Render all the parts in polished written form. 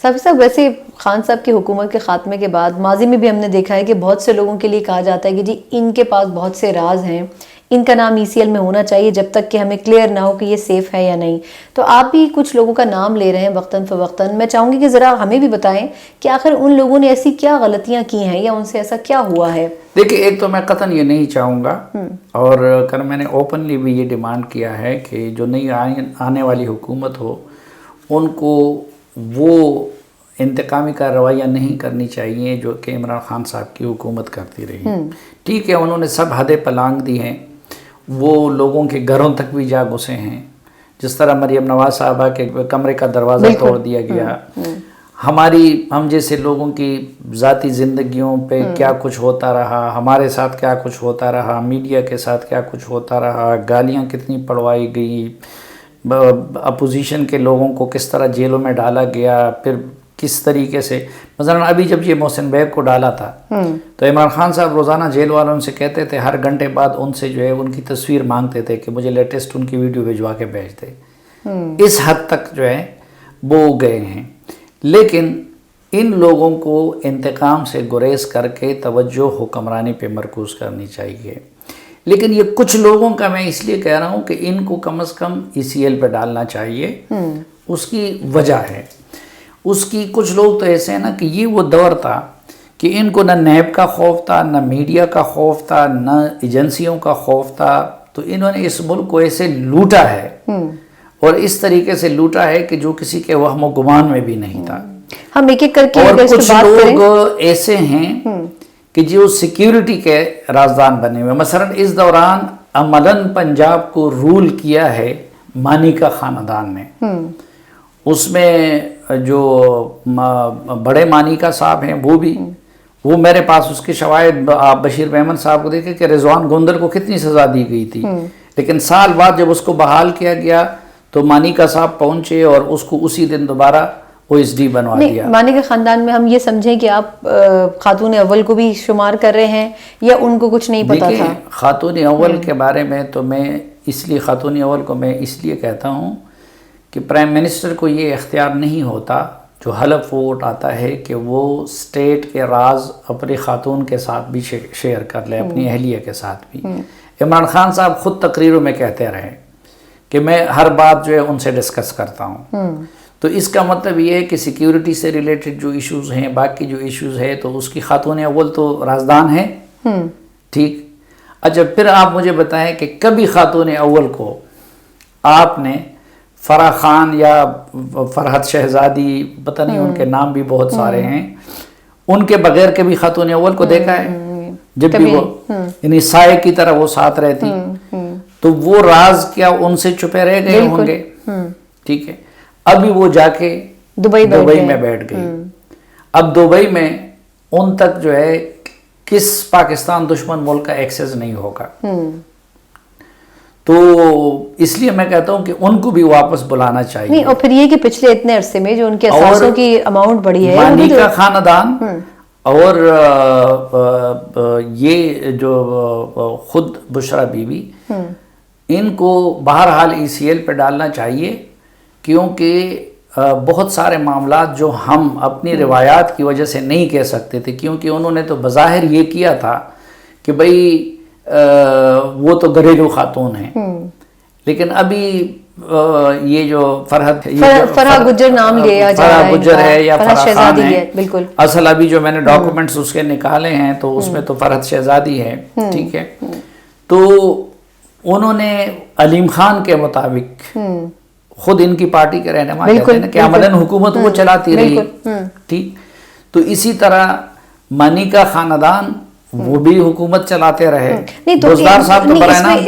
صاحب ویسے خان صاحب کی حکومت کے خاتمے کے بعد ماضی میں بھی ہم نے دیکھا ہے کہ بہت سے لوگوں کے لیے کہا جاتا ہے کہ جی ان کے پاس بہت سے راز ہیں، ان کا نام ECL میں ہونا چاہیے جب تک کہ ہمیں کلیئر نہ ہو کہ یہ سیف ہے یا نہیں. تو آپ بھی کچھ لوگوں کا نام لے رہے ہیں وقتاً فوقتاً، میں چاہوں گی کہ ذرا ہمیں بھی بتائیں کہ آخر ان لوگوں نے ایسی کیا غلطیاں کی ہیں یا ان سے ایسا کیا ہوا ہے. دیکھیں، ایک تو میں قطعاً یہ نہیں چاہوں گا، اور میں نے اوپنلی بھی یہ ڈیمانڈ کیا ہے کہ جو نئی آنے والی حکومت ہو ان کو وہ انتقامی کا رویہ نہیں کرنی چاہیے جو کہ عمران خان صاحب کی حکومت کرتی رہی. ٹھیک ہے، انہوں نے سب حدیں پلانگ دی ہیں، وہ لوگوں کے گھروں تک بھی جا گھسے ہیں، جس طرح مریم نواز صاحبہ کے کمرے کا دروازہ توڑ دیا گیا. ہم جیسے لوگوں کی ذاتی زندگیوں پہ کیا کچھ ہوتا رہا، ہمارے ساتھ کیا کچھ ہوتا رہا، میڈیا کے ساتھ کیا کچھ ہوتا رہا، گالیاں کتنی پڑوائی گئی، اپوزیشن کے لوگوں کو کس طرح جیلوں میں ڈالا گیا. پھر کس طریقے سے مثلا ابھی جب یہ محسن بیگ کو ڈالا تھا تو عمران خان صاحب روزانہ جیل والوں سے کہتے تھے، ہر گھنٹے بعد ان سے جو ہے ان کی تصویر مانگتے تھے کہ مجھے لیٹسٹ ان کی ویڈیو بھجوا کے بھیج دے. اس حد تک جو ہے وہ گئے ہیں. لیکن ان لوگوں کو انتقام سے گریز کر کے توجہ حکمرانی پہ مرکوز کرنی چاہیے. لیکن یہ کچھ لوگوں کا میں اس لیے کہہ رہا ہوں کہ ان کو کم از کم ECL پہ ڈالنا چاہیے. اس کی وجہ ہے، اس کی کچھ لوگ تو ایسے ہیں نا کہ یہ وہ دور تھا کہ ان کو نہ نیب کا خوف تھا، نہ میڈیا کا خوف تھا، نہ ایجنسیوں کا خوف تھا. تو انہوں نے اس ملک کو ایسے لوٹا ہے اور اس طریقے سے لوٹا ہے کہ جو کسی کے وہم و گمان میں بھی نہیں تھا. ہم ایک ایک کر کے اور کچھ لوگ ایسے ہیں کہ جو سیکیورٹی کے رازدان بنے ہوئے. مثلا اس دوران عملاً پنجاب کو رول کیا ہے مانی کا خاندان نے. اس میں جو بڑے مانی کا صاحب ہیں وہ میرے پاس اس کے شواہد، آپ بشیر محمد صاحب کو دیکھیں کہ رضوان گوندل کو کتنی سزا دی گئی تھی، لیکن سال بعد جب اس کو بحال کیا گیا تو مانی کا صاحب پہنچے اور اس کو اسی دن دوبارہ OSD بنوا دیا. مانی کے خاندان میں ہم یہ سمجھیں کہ آپ خاتون اول کو بھی شمار کر رہے ہیں یا ان کو کچھ نہیں پتا تھا؟ خاتون اول کے بارے میں تو میں اس لیے خاتون اول کو میں اس لیے کہتا ہوں کہ پرائم منسٹر کو یہ اختیار نہیں ہوتا جو حلف ووٹ آتا ہے کہ وہ اسٹیٹ کے راز اپنی خاتون کے ساتھ بھی شیئر کر لے، اپنی اہلیہ کے ساتھ بھی. عمران خان صاحب خود تقریروں میں کہتے رہے کہ میں ہر بات جو ہے ان سے ڈسکس کرتا ہوں. تو اس کا مطلب یہ ہے کہ سیکیورٹی سے ریلیٹڈ جو ایشوز ہیں، باقی جو ایشوز ہے، تو اس کی خاتون اول تو رازدان ہے. ٹھیک. اچھا، پھر آپ مجھے بتائیں کہ کبھی خاتون اول کو آپ نے فرح خان یا فرحت شہزادی، پتہ نہیں ان کے نام بھی بہت سارے ہیں، ان کے بغیر کبھی خاتون اول کو دیکھا ہے؟ جب بھی وہ یعنی سائے کی طرح وہ ساتھ رہتی، تو وہ راز کیا ان سے چھپے رہ گئے ہوں گے؟ ٹھیک ہے. ابھی وہ جا کے دبئی میں بیٹھ گئی. اب دبئی میں ان تک جو ہے کس پاکستان دشمن ملک کا ایکسس نہیں ہوگا. تو اس لیے میں کہتا ہوں کہ ان کو بھی واپس بلانا چاہیے. نہیں، اور پھر یہ کہ پچھلے اتنے عرصے میں جو ان کے اثاثوں کی اماؤنٹ بڑھی ہے، مانی کا خاندان اور یہ جو خود بشرا بی بی، ان کو بہرحال ECL پہ ڈالنا چاہیے، کیونکہ بہت سارے معاملات جو ہم اپنی روایات کی وجہ سے نہیں کہہ سکتے تھے، کیونکہ انہوں نے تو بظاہر یہ کیا تھا کہ بھئی وہ تو گھریلو خاتون ہیں. لیکن ابھی یہ جو فرح گجر نام لیا جا رہا ہے، فرح گجر ہے یا فرح خان ہے، بالکل. اصل ابھی جو میں نے ڈاکومنٹس اس کے نکالے ہیں تو اس میں تو فرحت شہزادی ہے. ٹھیک ہے. تو انہوں نے علیم خان کے مطابق، خود ان کی پارٹی کے رہنما کہتے ہیں کہ عملاً حکومت وہ چلاتی رہی. ٹھیک. تو اسی طرح مانی کا خاندان وہ بھی حکومت چلاتے رہے. روزگار صاحب تو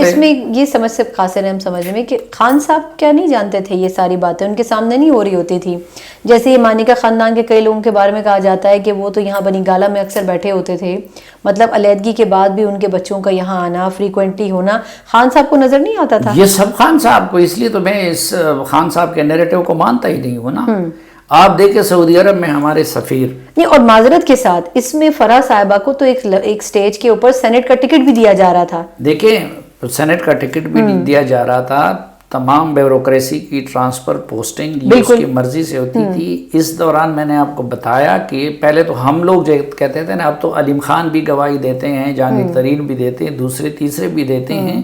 اس میں یہ سمجھ سے قاصر ہیں ہم سمجھنے میں کہ خان صاحب کیا نہیں جانتے تھے، یہ ساری باتیں ان کے سامنے نہیں ہو رہی ہوتی تھی. جیسے یہ مانی کا خاندان کے کئی لوگوں کے بارے میں کہا جاتا ہے کہ وہ تو یہاں بنی گالہ میں اکثر بیٹھے ہوتے تھے، مطلب علیحدگی کے بعد بھی ان کے بچوں کا یہاں آنا فریکوینٹلی ہونا خان صاحب کو نظر نہیں آتا تھا. یہ سب خان صاحب کو، اس لیے تو میں اس خان صاحب کے نیریٹو کو مانتا ہی نہیں ہوں نا. آپ دیکھیں سعودی عرب میں ہمارے سفیر، نہیں، اور معذرت کے ساتھ اس میں فرح صاحبہ کو تو ایک سٹیج کے اوپر سینٹ کا ٹکٹ بھی دیا جا رہا تھا. دیکھیں سینٹ کا ٹکٹ بھی دیا جا رہا تھا تمام بیوروکریسی کی ٹرانسفر پوسٹنگ یہ اس کی مرضی سے ہوتی تھی. اس دوران میں نے آپ کو بتایا کہ پہلے تو ہم لوگ جو کہتے تھے نا، اب تو علیم خان بھی گواہی دیتے ہیں، جہانگیر ترین بھی دیتے ہیں، دوسرے تیسرے بھی دیتے ہیں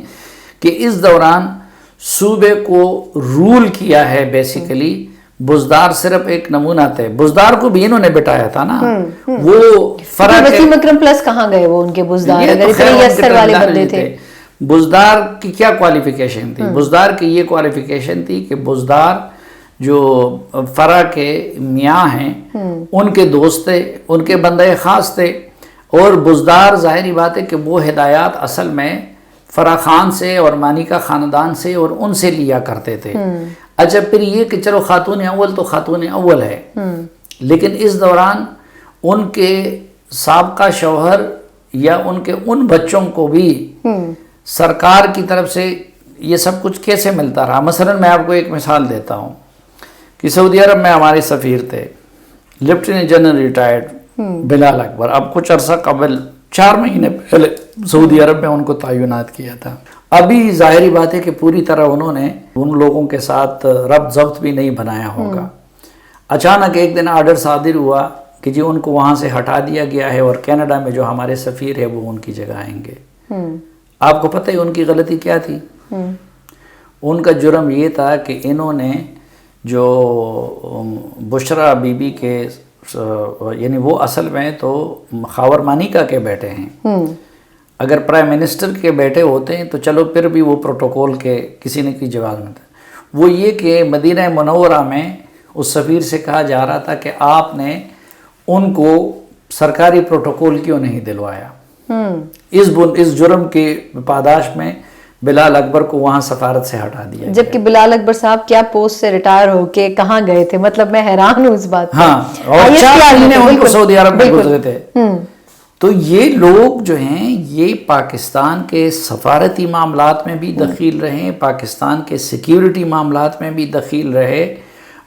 کہ اس دوران صوبے کو رول کیا ہے بیسیکلی. بزدار صرف ایک نمونہ تھے، بزدار کو بھی انہوں نے بٹایا تھا نا. وہ فرق وسیم اکرم پلس کہاں گئے وہ ان کے بزدار، اگر اتنے یسر والے بندے تھے. بزدار کی کیا کوالیفیکیشن تھی؟ بزدار کی یہ کوالیفیکیشن تھی کہ بزدار جو فرا کے میاں ہیں ان کے دوست تھے، ان کے بندے خاص تھے. اور بزدار ظاہری بات ہے کہ وہ ہدایات اصل میں فرا خان سے اور مانیکا خاندان سے اور ان سے لیا کرتے تھے. اچھا پھر یہ کہ چلو خاتون اول تو خاتون اول ہے، لیکن اس دوران ان کے سابقہ شوہر یا ان کے ان بچوں کو بھی سرکار کی طرف سے یہ سب کچھ کیسے ملتا رہا. مثلا میں آپ کو ایک مثال دیتا ہوں کہ سعودی عرب میں ہمارے سفیر تھے لیفٹیننٹ جنرل ریٹائرڈ بلال اکبر. اب کچھ عرصہ قبل 4 مہینے پہلے سعودی عرب میں ان کو تعینات کیا تھا. ابھی ظاہری بات ہے کہ پوری طرح انہوں نے ان لوگوں کے ساتھ ربط ضبط بھی نہیں بنایا ہوگا. اچانک ایک دن آرڈر صادر ہوا کہ جی ان کو وہاں سے ہٹا دیا گیا ہے اور کینیڈا میں جو ہمارے سفیر ہے وہ ان کی جگہ آئیں گے. آپ کو پتہ ہے ان کی غلطی کیا تھی؟ ان کا جرم یہ تھا کہ انہوں نے جو بشرا بی بی کے یعنی وہ اصل میں تو خاور مانیکا کے بیٹے ہیں. اگر پرائم منسٹر کے بیٹے ہوتے ہیں تو چلو پھر بھی وہ پروٹوکول کے کسی نے کی جواز میں تھا. وہ یہ کہ مدینہ منورہ میں اس سفیر سے کہا جا رہا تھا کہ آپ نے ان کو سرکاری پروٹوکول کیوں نہیں دلوایا. اس جرم کی پاداش میں بلال اکبر کو وہاں سفارت سے ہٹا دیا. جبکہ بلال اکبر صاحب کیا پوسٹ سے ریٹائر ہو کے کہاں گئے تھے؟ مطلب میں حیران ہوں اس بات پر. ہاں، اور 4 مہینے ان کو سعودی عرب میں گزرے تھے. تو یہ لوگ جو ہیں یہ پاکستان کے سفارتی معاملات میں بھی دخیل رہے، پاکستان کے سیکیورٹی معاملات میں بھی دخیل رہے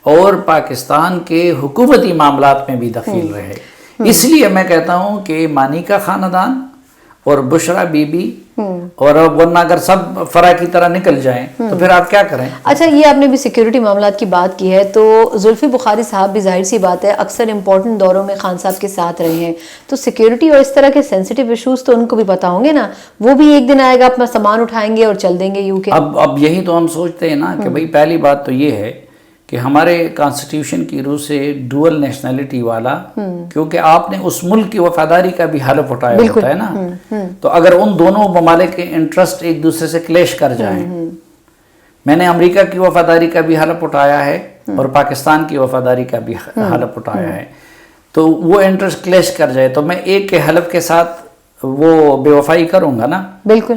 اور پاکستان کے حکومتی معاملات میں بھی دخیل رہے. اس لیے میں کہتا ہوں کہ مانیکا خاندان اور بشرا بی بی اور ورنہ اگر سب فرا کی طرح نکل جائیں تو پھر آپ کیا کریں. اچھا یہ آپ نے بھی سیکیورٹی معاملات کی بات کی ہے تو زلفی بخاری صاحب بھی ظاہر سی بات ہے اکثر امپورٹنٹ دوروں میں خان صاحب کے ساتھ رہے ہیں، تو سیکیورٹی اور اس طرح کے سینسیٹیو ایشوز تو ان کو بھی پتا ہوں گے نا. وہ بھی ایک دن آئے گا اپنا سامان اٹھائیں گے اور چل دیں گے یو کے. اب یہی تو ہم سوچتے ہیں نا کہ بھئی پہلی بات تو یہ ہے کہ ہمارے کانسٹیٹیوشن کی روح سے ڈوئل نیشنلٹی والا، کیونکہ آپ نے اس ملک کی وفاداری کا بھی حلف اٹھایا ہوتا ہے نا. تو اگر ان دونوں ممالک کے انٹرسٹ ایک دوسرے سے کلیش کر جائیں، میں نے امریکہ کی وفاداری کا بھی حلف اٹھایا ہے اور پاکستان کی وفاداری کا بھی حلف اٹھایا ہے، تو وہ انٹرسٹ کلیش کر جائے تو میں ایک کے حلف کے ساتھ وہ بے وفائی کروں گا نا. بالکل.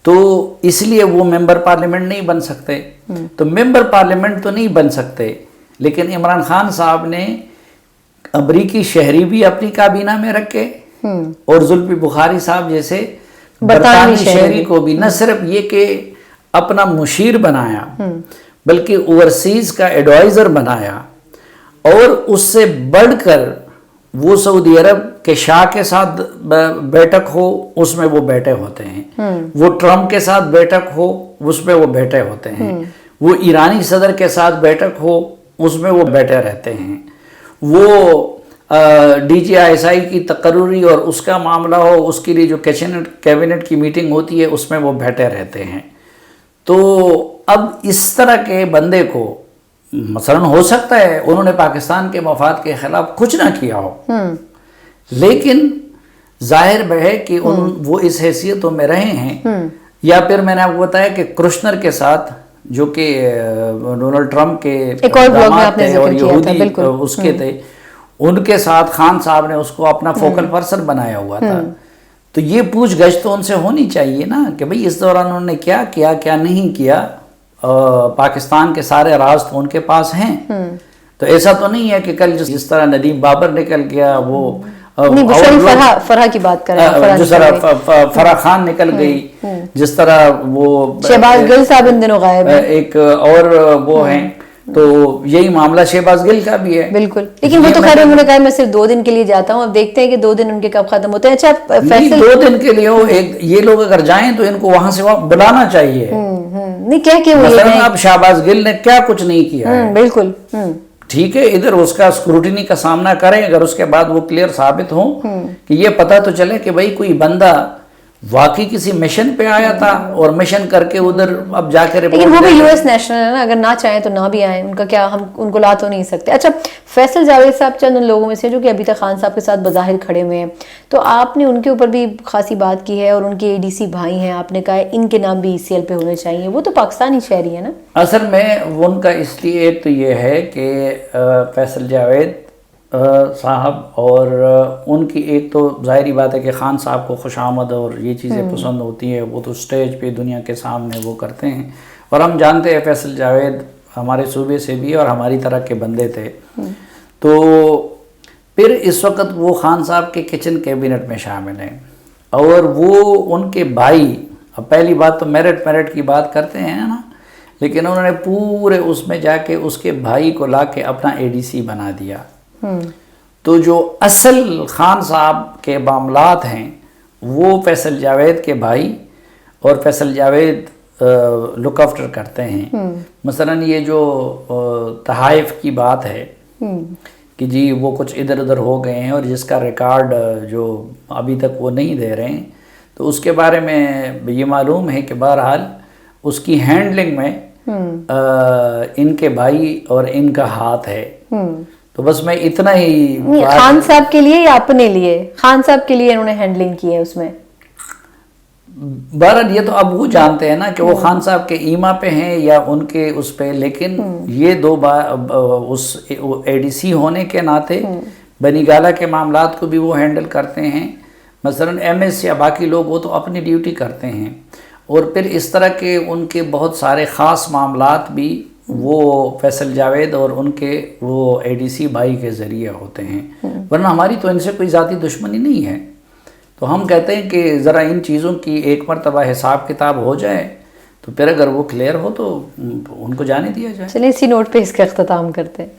تو اس لیے وہ ممبر پارلیمنٹ نہیں بن سکتے. تو ممبر پارلیمنٹ تو نہیں بن سکتے، لیکن عمران خان صاحب نے امریکی شہری بھی اپنی کابینہ میں رکھے اور زلفی بخاری صاحب جیسے برطانوی شہری کو بھی نہ صرف یہ کہ اپنا مشیر بنایا بلکہ اوورسیز کا ایڈوائزر بنایا، اور اس سے بڑھ کر وہ سعودی عرب کے شاہ کے ساتھ بیٹھک ہو اس میں وہ بیٹھے ہوتے ہیں، وہ ٹرمپ کے ساتھ بیٹھک ہو اس میں وہ بیٹھے ہوتے ہیں، وہ ایرانی صدر کے ساتھ بیٹھک ہو اس میں وہ بیٹھے رہتے ہیں، وہ D G I S I کی تقرری اور اس کا معاملہ ہو اس کے لیے جو کیبنٹ کی میٹنگ ہوتی ہے اس میں وہ بیٹھے رہتے ہیں. تو اب اس طرح کے بندے کو مثلا ہو سکتا ہے انہوں نے پاکستان کے مفاد کے خلاف کچھ نہ کیا ہو، لیکن ظاہر ہے کہ وہ اس حیثیتوں میں رہے ہیں. یا پھر میں نے آپ کو بتایا کہ کرشنر کے ساتھ جو کہ ڈونلڈ ٹرمپ کے داماد تھے اور یہودی اس کے تھے، ان کے ساتھ خان صاحب نے اس کو اپنا فوکل پرسن بنایا ہوا تھا. تو یہ پوچھ گچھ تو ان سے ہونی چاہیے نا کہ بھئی اس دوران انہوں نے کیا کیا کیا نہیں کیا. پاکستان کے سارے راز تو ان کے پاس ہیں. تو ایسا تو نہیں ہے کہ کل جس طرح ندیم بابر نکل گیا، وہ فرح کی بات کر رہے ہیں، جس طرح فرح خان نکل گئی، جس طرح وہ شہباز گل صاحب ان دنوں غائب ہیں، ایک اور وہ ہیں. تو یہی معاملہ شہباز گل کا بھی ہے. بالکل. لیکن وہ تو خیر انہوں نے کہا میں صرف 2 دن کے لیے جاتا ہوں، اب دیکھتے ہیں کہ 2 دن ان کے کب ختم ہوتے ہیں. اچھا 2 دن کے لیے یہ لوگ اگر جائیں تو ان کو وہاں سے بلانا چاہیے. نہیں کہہ کے وہ یہ مثلا کہیں- اب شہباز گل نے کیا کچھ نہیں کیا ہے، بالکل ٹھیک ہے، ادھر اس کا اسکروٹنی کا سامنا کریں، اگر اس کے بعد وہ کلیئر ثابت ہوں کہ یہ پتہ تو چلے کہ بھائی کوئی بندہ واقعی کسی مشن پہ آیا تھا اور مشن کر کے ادھر اب جا کے لیکن وہ رپورٹ بھی دے یو دے۔ ایس نیشنل ہے نا، اگر نہ چاہیں تو نہ بھی آئیں، ان کا کیا، ہم ان کو لا تو نہیں سکتے۔ اچھا فیصل جاوید صاحب چند ان لوگوں میں سے جو کہ ابھی تک خان صاحب کے ساتھ بظاہر کھڑے ہوئے ہیں، تو آپ نے ان کے اوپر بھی خاصی بات کی ہے اور ان کے اے ڈی سی بھائی ہیں، آپ نے کہا ہے ان کے نام بھی ای سی ایل پہ ہونے چاہیے، وہ تو پاکستانی شہری ہیں نا۔ اصل میں ان کا اس لیے ایک تو یہ ہے کہ فیصل جاوید صاحب اور ان کی ایک تو ظاہری بات ہے کہ خان صاحب کو خوش آمد اور یہ چیزیں پسند ہوتی ہے، وہ تو سٹیج پہ دنیا کے سامنے وہ کرتے ہیں، اور ہم جانتے ہیں فیصل جاوید ہمارے صوبے سے بھی اور ہماری طرح کے بندے تھے۔ تو پھر اس وقت وہ خان صاحب کے کچن کیبنٹ میں شامل ہیں، اور وہ ان کے بھائی، اب پہلی بات تو میرٹ کی بات کرتے ہیں نا، لیکن انہوں نے پورے اس میں جا کے اس کے بھائی کو لا کے اپنا اے ڈی سی بنا دیا۔ تو جو اصل خان صاحب کے معاملات ہیں وہ فیصل جاوید کے بھائی اور فیصل جاوید لک آفٹر کرتے ہیں۔ مثلا یہ جو تحائف کی بات ہے کہ جی وہ کچھ ادھر ادھر ہو گئے ہیں اور جس کا ریکارڈ جو ابھی تک وہ نہیں دے رہے ہیں، تو اس کے بارے میں یہ معلوم ہے کہ بہرحال اس کی ہینڈلنگ میں ان کے بھائی اور ان کا ہاتھ ہے۔ تو بس میں اتنا ہی خان صاحب کے لیے یا اپنے لیے؟ خان صاحب کے لیے انہوں نے ہینڈلنگ کی ہے اس میں۔ بہرحال یہ تو اب وہ جانتے ہیں نا کہ وہ خان صاحب کے ایما پہ ہیں یا ان کے اس پہ، لیکن یہ دو اس اے ڈی سی ہونے کے ناطے بنی گالہ کے معاملات کو بھی وہ ہینڈل کرتے ہیں، مثلا ایم ایس یا باقی لوگ وہ تو اپنی ڈیوٹی کرتے ہیں، اور پھر اس طرح کے ان کے بہت سارے خاص معاملات بھی وہ فیصل جاوید اور ان کے وہ اے ڈی سی بھائی کے ذریعے ہوتے ہیں، ورنہ ہماری تو ان سے کوئی ذاتی دشمنی نہیں ہے۔ تو ہم کہتے ہیں کہ ذرا ان چیزوں کی ایک مرتبہ حساب کتاب ہو جائے، تو پھر اگر وہ کلیئر ہو تو ان کو جانے دیا جائے۔ چلیں اسی نوٹ پہ اس کا اختتام کرتے ہیں۔